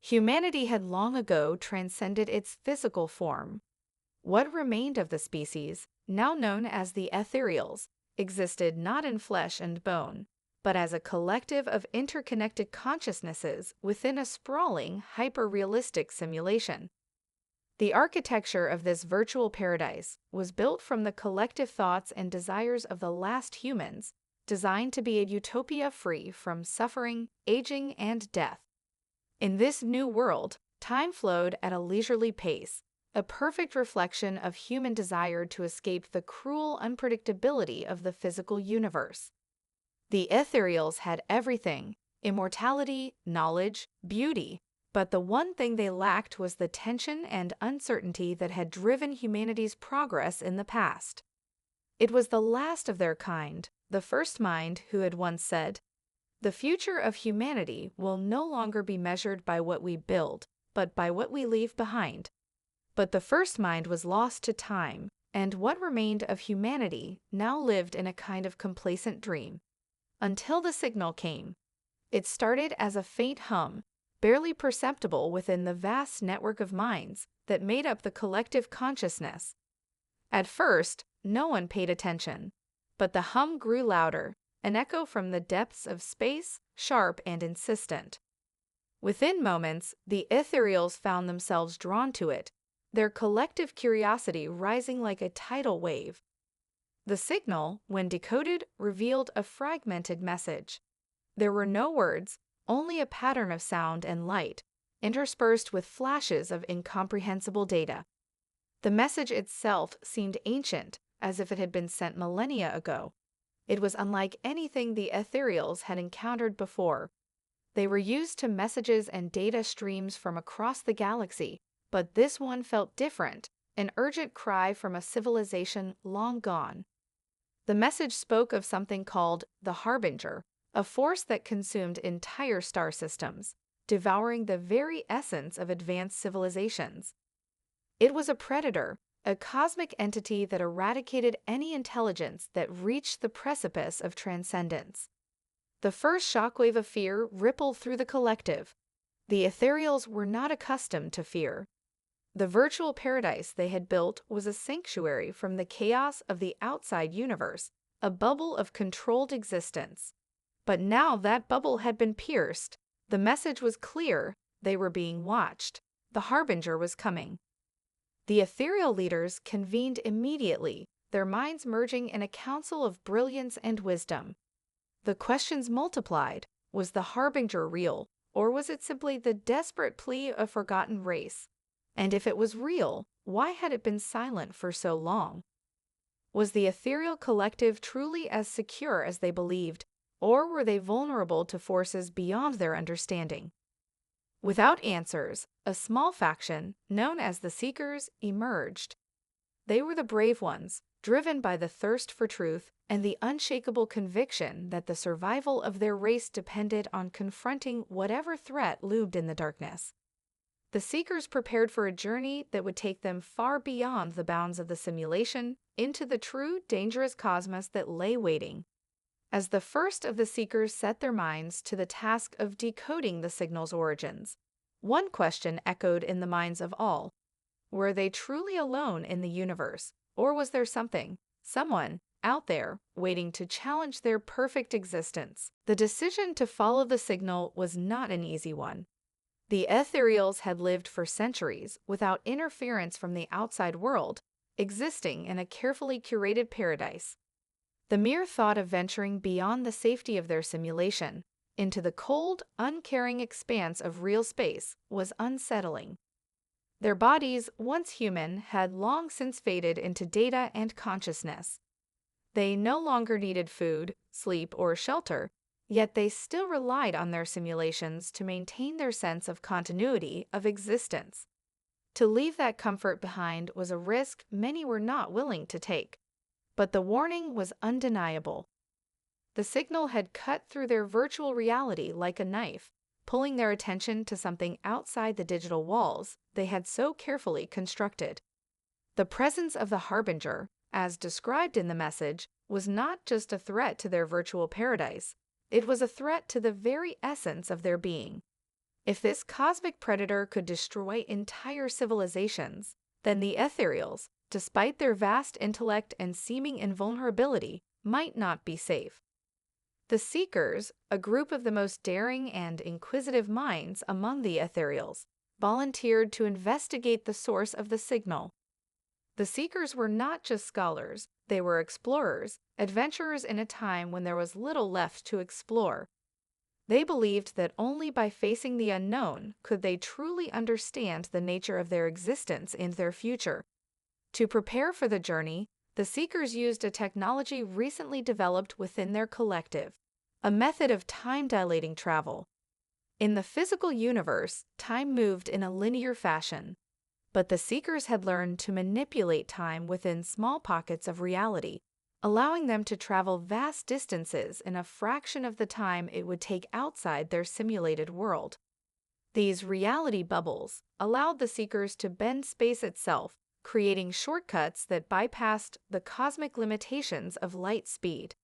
Humanity had long ago transcended its physical form. What remained of the species, now known as the ethereals, existed not in flesh and bone, but as a collective of interconnected consciousnesses within a sprawling, hyper-realistic simulation. The architecture of this virtual paradise was built from the collective thoughts and desires of the last humans, designed to be a utopia free from suffering, aging, and death. In this new world, time flowed at a leisurely pace, a perfect reflection of human desire to escape the cruel unpredictability of the physical universe. The ethereals had everything: immortality, knowledge, beauty, but the one thing they lacked was the tension and uncertainty that had driven humanity's progress in the past. It was the last of their kind, the first mind, who had once said, "The future of humanity will no longer be measured by what we build, but by what we leave behind." But the first mind was lost to time, and what remained of humanity now lived in a kind of complacent dream. Until the signal came. It started as a faint hum, barely perceptible within the vast network of minds that made up the collective consciousness. At first, no one paid attention, but the hum grew louder, an echo from the depths of space, sharp and insistent. Within moments, the ethereals found themselves drawn to it, their collective curiosity rising like a tidal wave. The signal, when decoded, revealed a fragmented message. There were no words, only a pattern of sound and light, interspersed with flashes of incomprehensible data. The message itself seemed ancient, as if it had been sent millennia ago. It was unlike anything the ethereals had encountered before. They were used to messages and data streams from across the galaxy, but this one felt different, an urgent cry from a civilization long gone. The message spoke of something called the Harbinger, a force that consumed entire star systems, devouring the very essence of advanced civilizations. It was a predator, a cosmic entity that eradicated any intelligence that reached the precipice of transcendence. The first shockwave of fear rippled through the collective. The ethereals were not accustomed to fear. The virtual paradise they had built was a sanctuary from the chaos of the outside universe, a bubble of controlled existence. But now that bubble had been pierced. The message was clear: they were being watched. The Harbinger was coming. The ethereal leaders convened immediately, their minds merging in a council of brilliance and wisdom. The questions multiplied. Was the Harbinger real, or was it simply the desperate plea of a forgotten race? And if it was real, why had it been silent for so long? Was the ethereal collective truly as secure as they believed, or were they vulnerable to forces beyond their understanding? Without answers, a small faction, known as the Seekers, emerged. They were the brave ones, driven by the thirst for truth and the unshakable conviction that the survival of their race depended on confronting whatever threat loomed in the darkness. The Seekers prepared for a journey that would take them far beyond the bounds of the simulation into the true, dangerous cosmos that lay waiting. As the first of the Seekers set their minds to the task of decoding the signal's origins, one question echoed in the minds of all. Were they truly alone in the universe, or was there something, someone, out there, waiting to challenge their perfect existence? The decision to follow the signal was not an easy one. The ethereals had lived for centuries without interference from the outside world, existing in a carefully curated paradise. The mere thought of venturing beyond the safety of their simulation into the cold, uncaring expanse of real space was unsettling. Their bodies, once human, had long since faded into data and consciousness. They no longer needed food, sleep, or shelter, yet they still relied on their simulations to maintain their sense of continuity of existence. To leave that comfort behind was a risk many were not willing to take. But the warning was undeniable. The signal had cut through their virtual reality like a knife, pulling their attention to something outside the digital walls they had so carefully constructed. The presence of the Harbinger, as described in the message, was not just a threat to their virtual paradise. It was a threat to the very essence of their being. If this cosmic predator could destroy entire civilizations, then the ethereals, despite their vast intellect and seeming invulnerability, might not be safe. The Seekers, a group of the most daring and inquisitive minds among the ethereals, volunteered to investigate the source of the signal. The Seekers were not just scholars, they were explorers, adventurers in a time when there was little left to explore. They believed that only by facing the unknown could they truly understand the nature of their existence and their future. To prepare for the journey, the Seekers used a technology recently developed within their collective, a method of time-dilating travel. In the physical universe, time moved in a linear fashion, but the Seekers had learned to manipulate time within small pockets of reality, allowing them to travel vast distances in a fraction of the time it would take outside their simulated world. These reality bubbles allowed the Seekers to bend space itself, creating shortcuts that bypassed the cosmic limitations of light speed.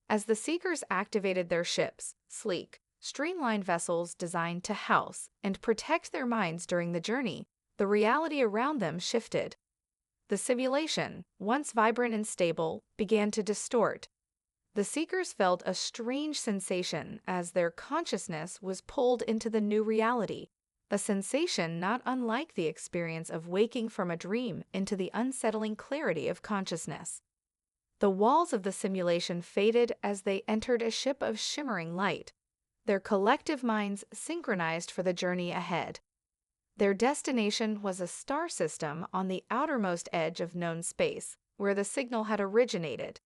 As the Seekers activated their ships, sleek, streamlined vessels designed to house and protect their minds during the journey, the reality around them shifted. The simulation, once vibrant and stable, began to distort. The Seekers felt a strange sensation as their consciousness was pulled into the new reality, a sensation not unlike the experience of waking from a dream into the unsettling clarity of consciousness. The walls of the simulation faded as they entered a ship of shimmering light, their collective minds synchronized for the journey ahead. Their destination was a star system on the outermost edge of known space, where the signal had originated.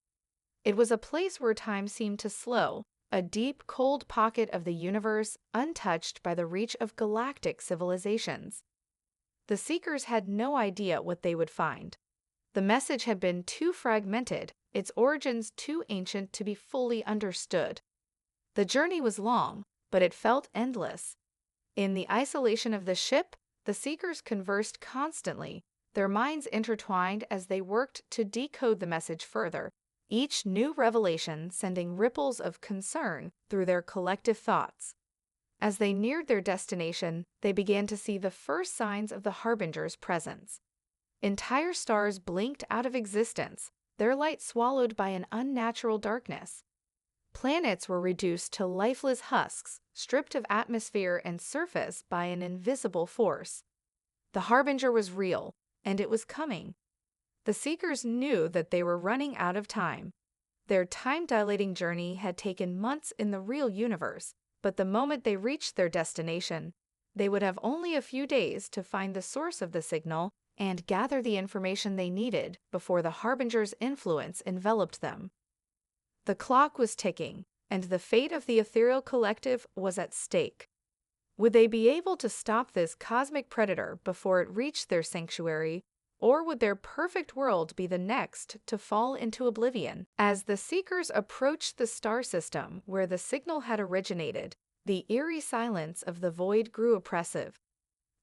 It was a place where time seemed to slow, a deep, cold pocket of the universe untouched by the reach of galactic civilizations. The Seekers had no idea what they would find. The message had been too fragmented, its origins too ancient to be fully understood. The journey was long, but it felt endless. In the isolation of the ship, the Seekers conversed constantly, their minds intertwined as they worked to decode the message further, each new revelation sending ripples of concern through their collective thoughts. As they neared their destination, they began to see the first signs of the Harbinger's presence. Entire stars blinked out of existence, their light swallowed by an unnatural darkness. Planets were reduced to lifeless husks, stripped of atmosphere and surface by an invisible force. The Harbinger was real, and it was coming. The Seekers knew that they were running out of time. Their time-dilating journey had taken months in the real universe, but the moment they reached their destination, they would have only a few days to find the source of the signal and gather the information they needed before the Harbinger's influence enveloped them. The clock was ticking, and the fate of the ethereal collective was at stake. Would they be able to stop this cosmic predator before it reached their sanctuary, or would their perfect world be the next to fall into oblivion? As the Seekers approached the star system where the signal had originated, the eerie silence of the void grew oppressive.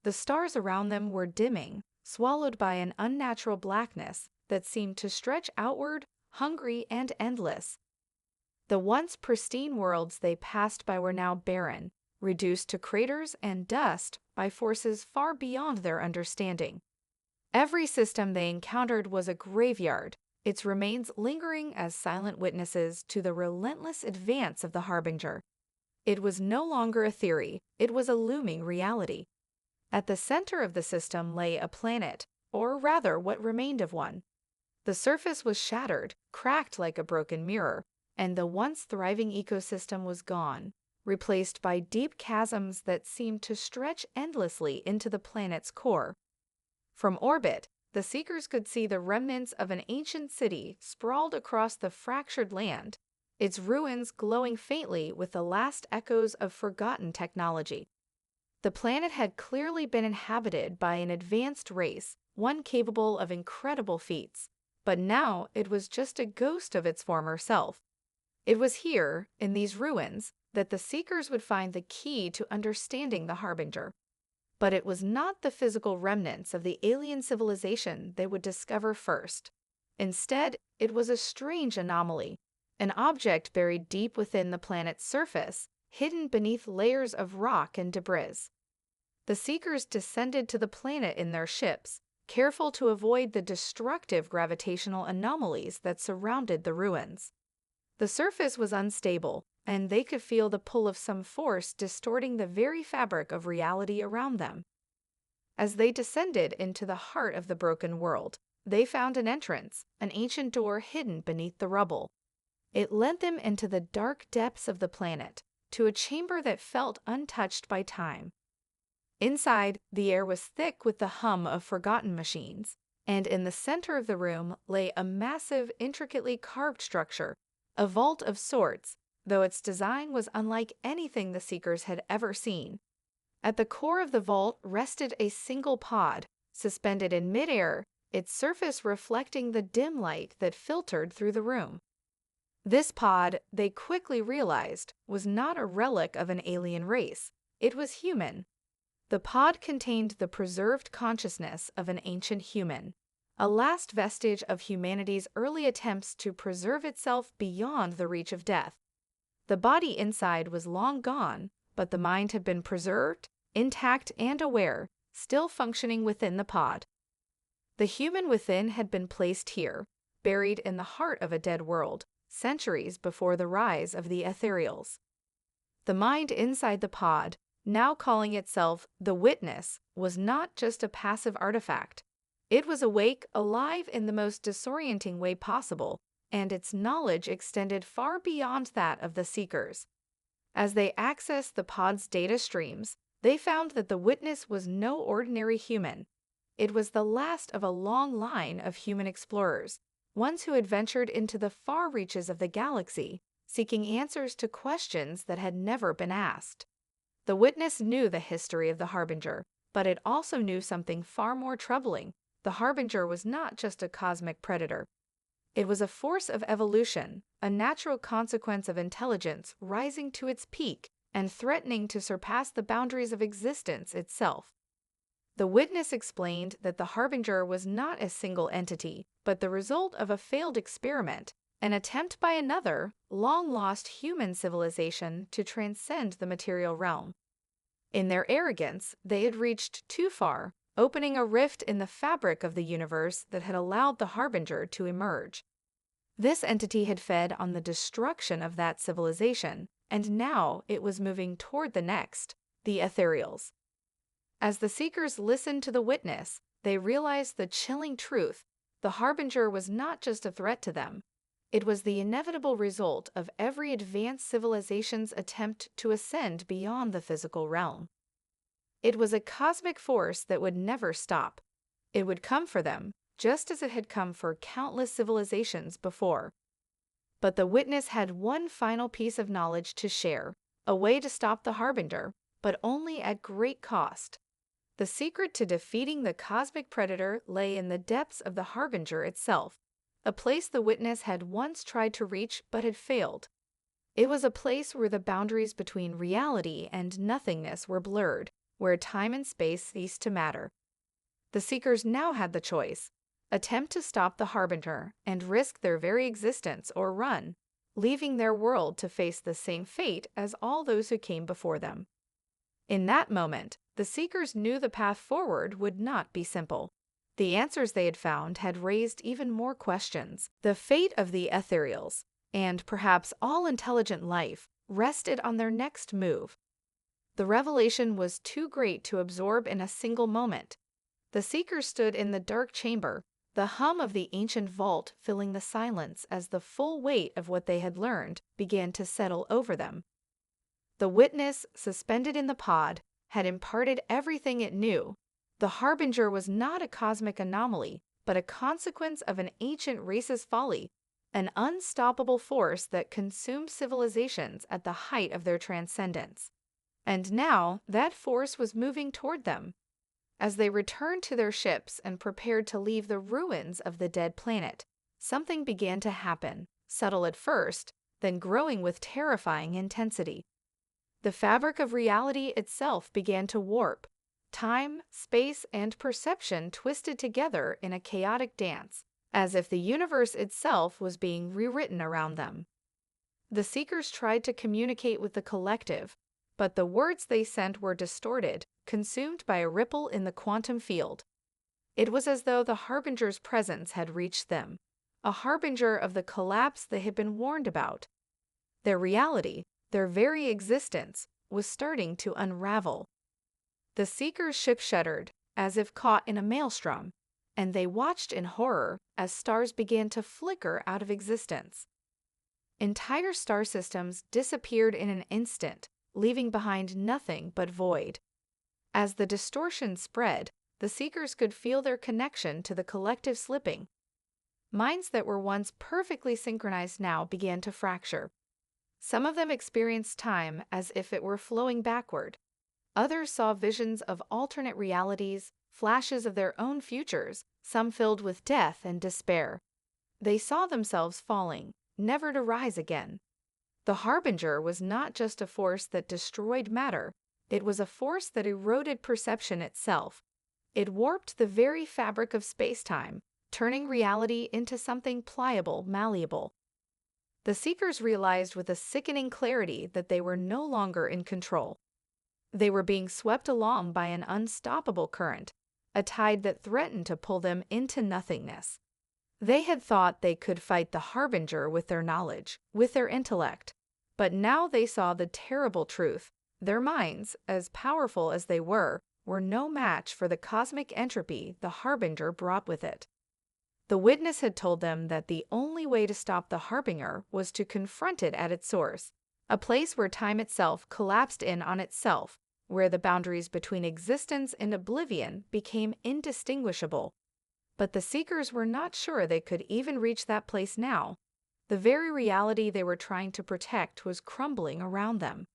The stars around them were dimming, swallowed by an unnatural blackness that seemed to stretch outward, hungry and endless. The once pristine worlds they passed by were now barren, reduced to craters and dust by forces far beyond their understanding. Every system they encountered was a graveyard, its remains lingering as silent witnesses to the relentless advance of the Harbinger. It was no longer a theory, it was a looming reality. At the center of the system lay a planet, or rather what remained of one. The surface was shattered, cracked like a broken mirror, and the once thriving ecosystem was gone, replaced by deep chasms that seemed to stretch endlessly into the planet's core. From orbit, the Seekers could see the remnants of an ancient city sprawled across the fractured land, its ruins glowing faintly with the last echoes of forgotten technology. The planet had clearly been inhabited by an advanced race, one capable of incredible feats, but now it was just a ghost of its former self. It was here, in these ruins, that the Seekers would find the key to understanding the Harbinger. But it was not the physical remnants of the alien civilization they would discover first. Instead, it was a strange anomaly, an object buried deep within the planet's surface, hidden beneath layers of rock and debris. The Seekers descended to the planet in their ships, careful to avoid the destructive gravitational anomalies that surrounded the ruins. The surface was unstable, and they could feel the pull of some force distorting the very fabric of reality around them. As they descended into the heart of the broken world, they found an entrance, an ancient door hidden beneath the rubble. It led them into the dark depths of the planet, to a chamber that felt untouched by time. Inside, the air was thick with the hum of forgotten machines, and in the center of the room lay a massive, intricately carved structure, a vault of sorts, though its design was unlike anything the Seekers had ever seen. At the core of the vault rested a single pod, suspended in midair, its surface reflecting the dim light that filtered through the room. This pod, they quickly realized, was not a relic of an alien race. It was human. The pod contained the preserved consciousness of an ancient human, a last vestige of humanity's early attempts to preserve itself beyond the reach of death. The body inside was long gone, but the mind had been preserved, intact and aware, still functioning within the pod. The human within had been placed here, buried in the heart of a dead world, centuries before the rise of the ethereals. The mind inside the pod, now calling itself the Witness, was not just a passive artifact. It was awake, alive in the most disorienting way possible, and its knowledge extended far beyond that of the Seekers. As they accessed the pod's data streams, they found that the Witness was no ordinary human. It was the last of a long line of human explorers, ones who had ventured into the far reaches of the galaxy, seeking answers to questions that had never been asked. The Witness knew the history of the Harbinger, but it also knew something far more troubling. The Harbinger was not just a cosmic predator. It was a force of evolution, a natural consequence of intelligence rising to its peak and threatening to surpass the boundaries of existence itself. The Witness explained that the Harbinger was not a single entity, but the result of a failed experiment, an attempt by another, long-lost human civilization to transcend the material realm. In their arrogance, they had reached too far, opening a rift in the fabric of the universe that had allowed the Harbinger to emerge. This entity had fed on the destruction of that civilization, and now it was moving toward the next, the ethereals. As the Seekers listened to the Witness, they realized the chilling truth. The Harbinger was not just a threat to them. It was the inevitable result of every advanced civilization's attempt to ascend beyond the physical realm. It was a cosmic force that would never stop. It would come for them, just as it had come for countless civilizations before. But the Witness had one final piece of knowledge to share, a way to stop the Harbinger, but only at great cost. The secret to defeating the cosmic predator lay in the depths of the Harbinger itself, a place the Witness had once tried to reach but had failed. It was a place where the boundaries between reality and nothingness were blurred, where time and space ceased to matter. The Seekers now had the choice: attempt to stop the Harbinger and risk their very existence, or run, leaving their world to face the same fate as all those who came before them. In that moment, the Seekers knew the path forward would not be simple. The answers they had found had raised even more questions. The fate of the ethereals, and perhaps all intelligent life, rested on their next move. The revelation was too great to absorb in a single moment. The Seekers stood in the dark chamber, the hum of the ancient vault filling the silence as the full weight of what they had learned began to settle over them. The Witness, suspended in the pod, had imparted everything it knew. The Harbinger was not a cosmic anomaly, but a consequence of an ancient race's folly, an unstoppable force that consumed civilizations at the height of their transcendence. And now that force was moving toward them. As they returned to their ships and prepared to leave the ruins of the dead planet, something began to happen, subtle at first, then growing with terrifying intensity. The fabric of reality itself began to warp. Time, space, and perception twisted together in a chaotic dance, as if the universe itself was being rewritten around them. The Seekers tried to communicate with the collective, but the words they sent were distorted, consumed by a ripple in the quantum field. It was as though the Harbinger's presence had reached them, a harbinger of the collapse they had been warned about. Their reality, their very existence, was starting to unravel. The Seekers' ship shuddered, as if caught in a maelstrom, and they watched in horror as stars began to flicker out of existence. Entire star systems disappeared in an instant, leaving behind nothing but void. As the distortion spread, the Seekers could feel their connection to the collective slipping. Minds that were once perfectly synchronized now began to fracture. Some of them experienced time as if it were flowing backward. Others saw visions of alternate realities, flashes of their own futures, some filled with death and despair. They saw themselves falling, never to rise again. The Harbinger was not just a force that destroyed matter, it was a force that eroded perception itself. It warped the very fabric of space-time, turning reality into something pliable, malleable. The Seekers realized with a sickening clarity that they were no longer in control. They were being swept along by an unstoppable current, a tide that threatened to pull them into nothingness. They had thought they could fight the Harbinger with their knowledge, with their intellect, but now they saw the terrible truth. Their minds, as powerful as they were no match for the cosmic entropy the Harbinger brought with it. The witness had told them that the only way to stop the Harbinger was to confront it at its source, a place where time itself collapsed in on itself, where the boundaries between existence and oblivion became indistinguishable. But the Seekers were not sure they could even reach that place now. The very reality they were trying to protect was crumbling around them.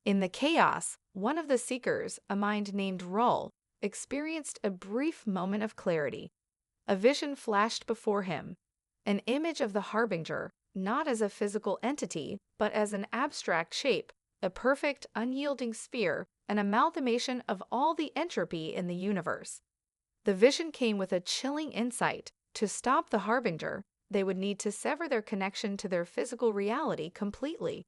In the chaos, one of the Seekers, a mind named Rull, experienced a brief moment of clarity. A vision flashed before him, an image of the Harbinger, not as a physical entity, but as an abstract shape, a perfect, unyielding sphere, an amalgamation of all the entropy in the universe. The vision came with a chilling insight. To stop the Harbinger, they would need to sever their connection to their physical reality completely.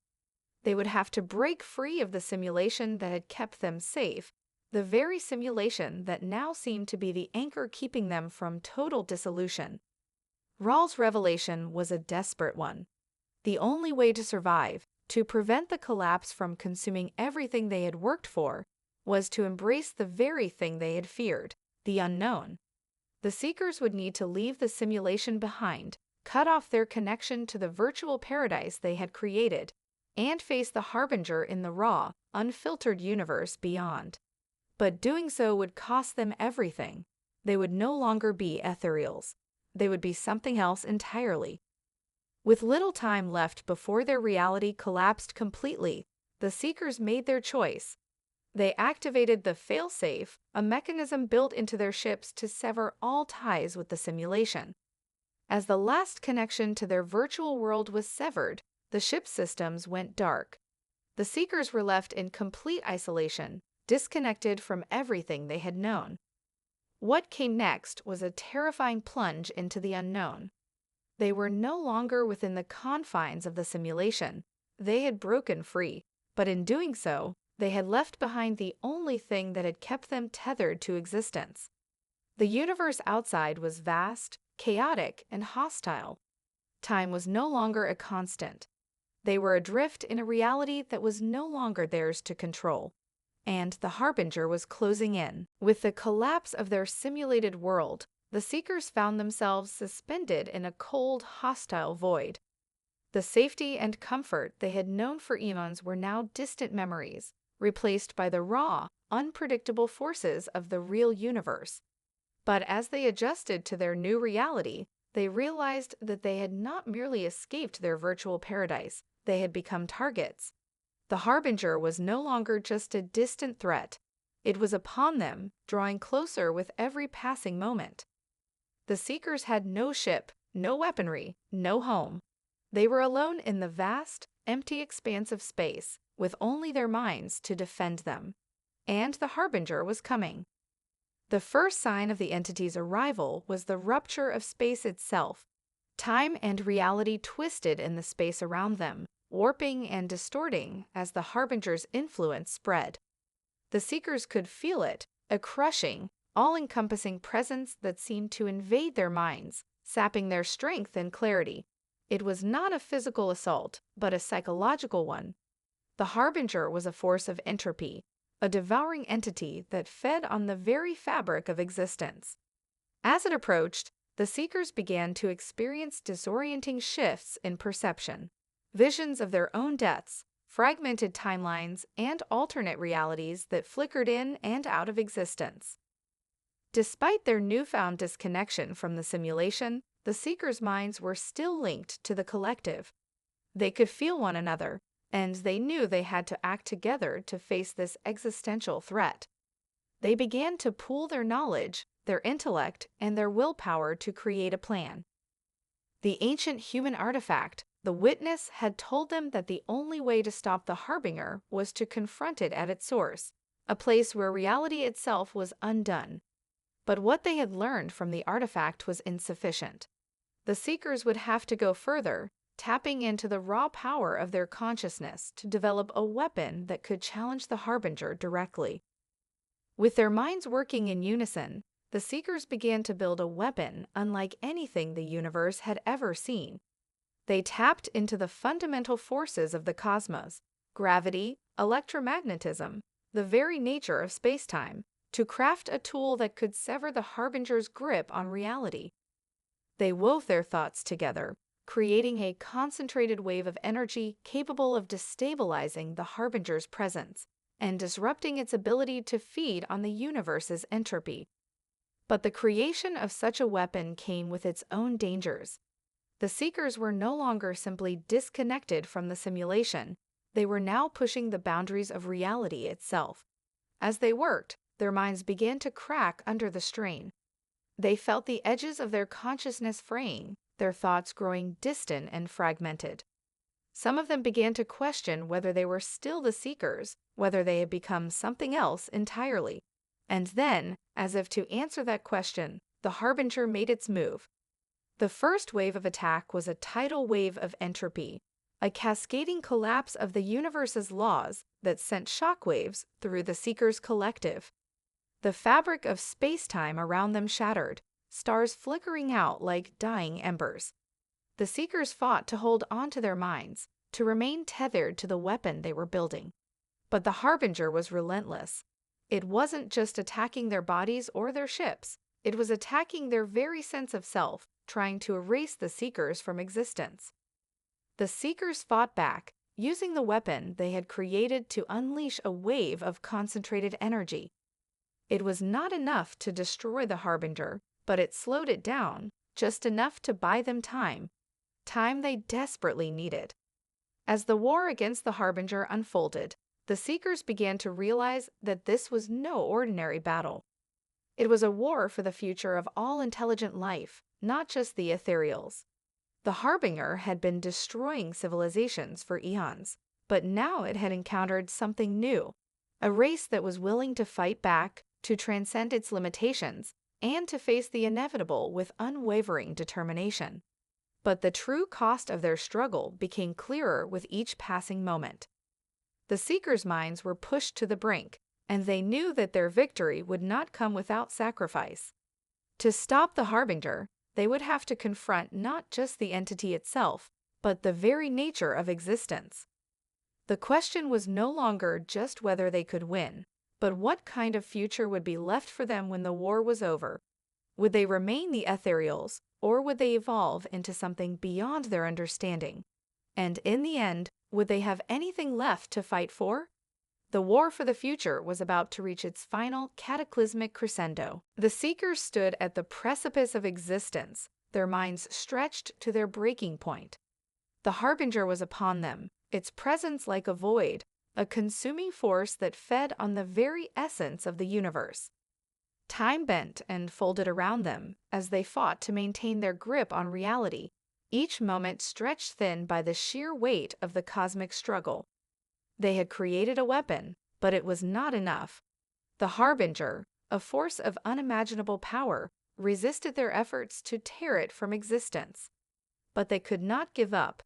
They would have to break free of the simulation that had kept them safe, the very simulation that now seemed to be the anchor keeping them from total dissolution. Rull's revelation was a desperate one. The only way to survive, to prevent the collapse from consuming everything they had worked for, was to embrace the very thing they had feared, the unknown. The Seekers would need to leave the simulation behind, cut off their connection to the virtual paradise they had created, and face the Harbinger in the raw, unfiltered universe beyond. But doing so would cost them everything. They would no longer be ethereals. They would be something else entirely. With little time left before their reality collapsed completely, the Seekers made their choice. They activated the failsafe, a mechanism built into their ships to sever all ties with the simulation. As the last connection to their virtual world was severed, the ship systems went dark. The Seekers were left in complete isolation, disconnected from everything they had known. What came next was a terrifying plunge into the unknown. They were no longer within the confines of the simulation. They had broken free, but in doing so, they had left behind the only thing that had kept them tethered to existence. The universe outside was vast, chaotic, and hostile. Time was no longer a constant. They were adrift in a reality that was no longer theirs to control. And the Harbinger was closing in. With the collapse of their simulated world, the Seekers found themselves suspended in a cold, hostile void. The safety and comfort they had known for eons were now distant memories, replaced by the raw, unpredictable forces of the real universe. But as they adjusted to their new reality, they realized that they had not merely escaped their virtual paradise, they had become targets. The Harbinger was no longer just a distant threat. It was upon them, drawing closer with every passing moment. The Seekers had no ship, no weaponry, no home. They were alone in the vast, empty expanse of space, with only their minds to defend them. And the Harbinger was coming. The first sign of the entity's arrival was the rupture of space itself. Time and reality twisted in the space around them, warping and distorting as the Harbinger's influence spread. The Seekers could feel it, a crushing, all-encompassing presence that seemed to invade their minds, sapping their strength and clarity. It was not a physical assault, but a psychological one. The Harbinger was a force of entropy, a devouring entity that fed on the very fabric of existence. As it approached, the Seekers began to experience disorienting shifts in perception. Visions of their own deaths, fragmented timelines, and alternate realities that flickered in and out of existence. Despite their newfound disconnection from the simulation, the Seekers' minds were still linked to the collective. They could feel one another, and they knew they had to act together to face this existential threat. They began to pool their knowledge, their intellect, and their willpower to create a plan. The ancient human artifact, the Witness, had told them that the only way to stop the Harbinger was to confront it at its source, a place where reality itself was undone. But what they had learned from the artifact was insufficient. The Seekers would have to go further, tapping into the raw power of their consciousness to develop a weapon that could challenge the Harbinger directly. With their minds working in unison, the Seekers began to build a weapon unlike anything the universe had ever seen. They tapped into the fundamental forces of the cosmos, gravity, electromagnetism, the very nature of space-time, to craft a tool that could sever the Harbinger's grip on reality. They wove their thoughts together, creating a concentrated wave of energy capable of destabilizing the Harbinger's presence and disrupting its ability to feed on the universe's entropy. But the creation of such a weapon came with its own dangers. The Seekers were no longer simply disconnected from the simulation, they were now pushing the boundaries of reality itself. As they worked, their minds began to crack under the strain. They felt the edges of their consciousness fraying, their thoughts growing distant and fragmented. Some of them began to question whether they were still the Seekers, whether they had become something else entirely. And then, as if to answer that question, the Harbinger made its move. The first wave of attack was a tidal wave of entropy, a cascading collapse of the universe's laws that sent shockwaves through the Seekers' collective. The fabric of space-time around them shattered, stars flickering out like dying embers. The Seekers fought to hold on to their minds, to remain tethered to the weapon they were building. But the Harbinger was relentless. It wasn't just attacking their bodies or their ships, it was attacking their very sense of self, trying to erase the Seekers from existence. The Seekers fought back, using the weapon they had created to unleash a wave of concentrated energy. It was not enough to destroy the Harbinger, but it slowed it down, just enough to buy them time they desperately needed. As the war against the Harbinger unfolded, the Seekers began to realize that this was no ordinary battle. It was a war for the future of all intelligent life, not just the ethereals. The Harbinger had been destroying civilizations for eons, but now it had encountered something new, a race that was willing to fight back, to transcend its limitations, and to face the inevitable with unwavering determination. But the true cost of their struggle became clearer with each passing moment. The Seekers' minds were pushed to the brink, and they knew that their victory would not come without sacrifice. To stop the Harbinger, they would have to confront not just the entity itself, but the very nature of existence. The question was no longer just whether they could win, but what kind of future would be left for them when the war was over. Would they remain the ethereals, or would they evolve into something beyond their understanding? And in the end, would they have anything left to fight for? The war for the future was about to reach its final cataclysmic crescendo. The Seekers stood at the precipice of existence, their minds stretched to their breaking point. The Harbinger was upon them, its presence like a void, a consuming force that fed on the very essence of the universe. Time bent and folded around them as they fought to maintain their grip on reality, each moment stretched thin by the sheer weight of the cosmic struggle. They had created a weapon, but it was not enough. The Harbinger, a force of unimaginable power, resisted their efforts to tear it from existence. But they could not give up.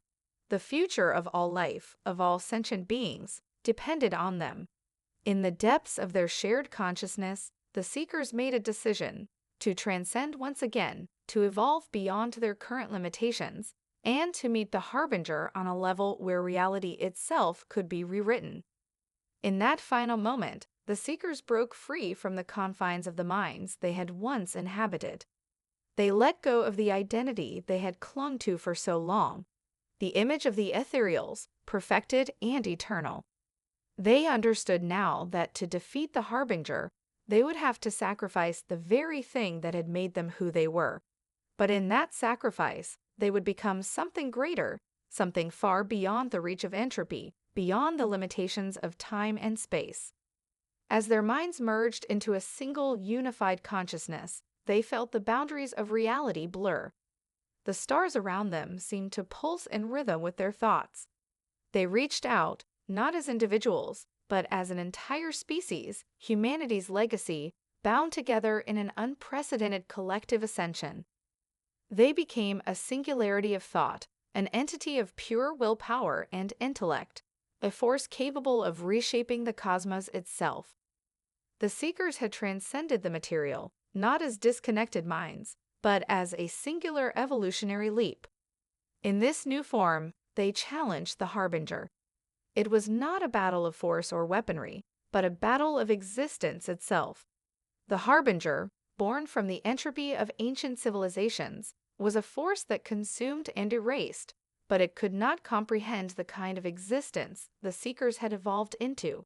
The future of all life, of all sentient beings, depended on them. In the depths of their shared consciousness, the Seekers made a decision to transcend once again, to evolve beyond their current limitations, and to meet the Harbinger on a level where reality itself could be rewritten. In that final moment, the Seekers broke free from the confines of the minds they had once inhabited. They let go of the identity they had clung to for so long, the image of the ethereals, perfected and eternal. They understood now that to defeat the Harbinger, they would have to sacrifice the very thing that had made them who they were. But in that sacrifice, they would become something greater, something far beyond the reach of entropy, beyond the limitations of time and space. As their minds merged into a single unified consciousness, they felt the boundaries of reality blur. The stars around them seemed to pulse in rhythm with their thoughts. They reached out, not as individuals, but as an entire species, humanity's legacy, bound together in an unprecedented collective ascension. They became a singularity of thought, an entity of pure willpower and intellect, a force capable of reshaping the cosmos itself. The Seekers had transcended the material, not as disconnected minds, but as a singular evolutionary leap. In this new form, they challenged the Harbinger. It was not a battle of force or weaponry, but a battle of existence itself. The Harbinger, born from the entropy of ancient civilizations, was a force that consumed and erased, but it could not comprehend the kind of existence the Seekers had evolved into.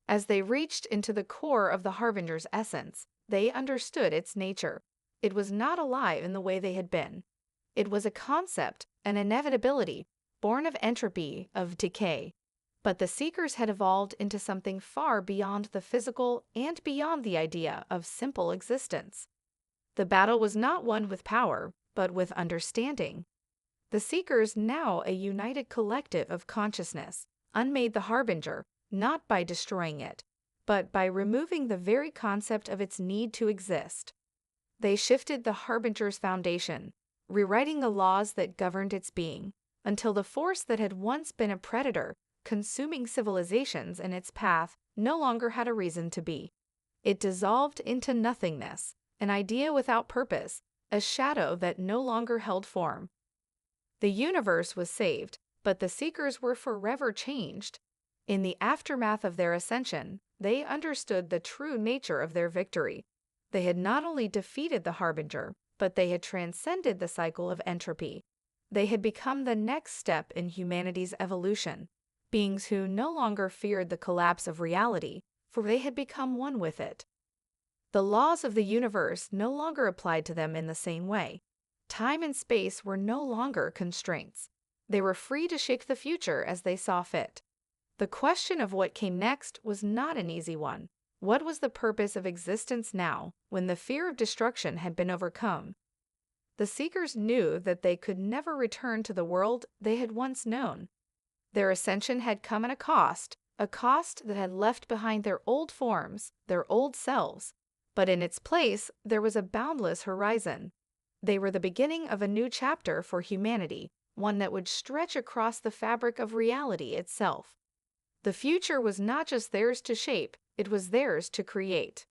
As they reached into the core of the Harbinger's essence, they understood its nature. It was not alive in the way they had been. It was a concept, an inevitability, born of entropy, of decay. But the Seekers had evolved into something far beyond the physical and beyond the idea of simple existence. The battle was not won with power, but with understanding. The Seekers, now a united collective of consciousness, unmade the Harbinger, not by destroying it, but by removing the very concept of its need to exist. They shifted the Harbinger's foundation, rewriting the laws that governed its being, until the force that had once been a predator, consuming civilizations in its path, no longer had a reason to be. It dissolved into nothingness, an idea without purpose, a shadow that no longer held form. The universe was saved, but the Seekers were forever changed. In the aftermath of their ascension, they understood the true nature of their victory. They had not only defeated the Harbinger, but they had transcended the cycle of entropy. They had become the next step in humanity's evolution, beings who no longer feared the collapse of reality, for they had become one with it. The laws of the universe no longer applied to them in the same way. Time and space were no longer constraints. They were free to shape the future as they saw fit. The question of what came next was not an easy one. What was the purpose of existence now, when the fear of destruction had been overcome? The Seekers knew that they could never return to the world they had once known. Their ascension had come at a cost that had left behind their old forms, their old selves. But in its place, there was a boundless horizon. They were the beginning of a new chapter for humanity, one that would stretch across the fabric of reality itself. The future was not just theirs to shape, it was theirs to create.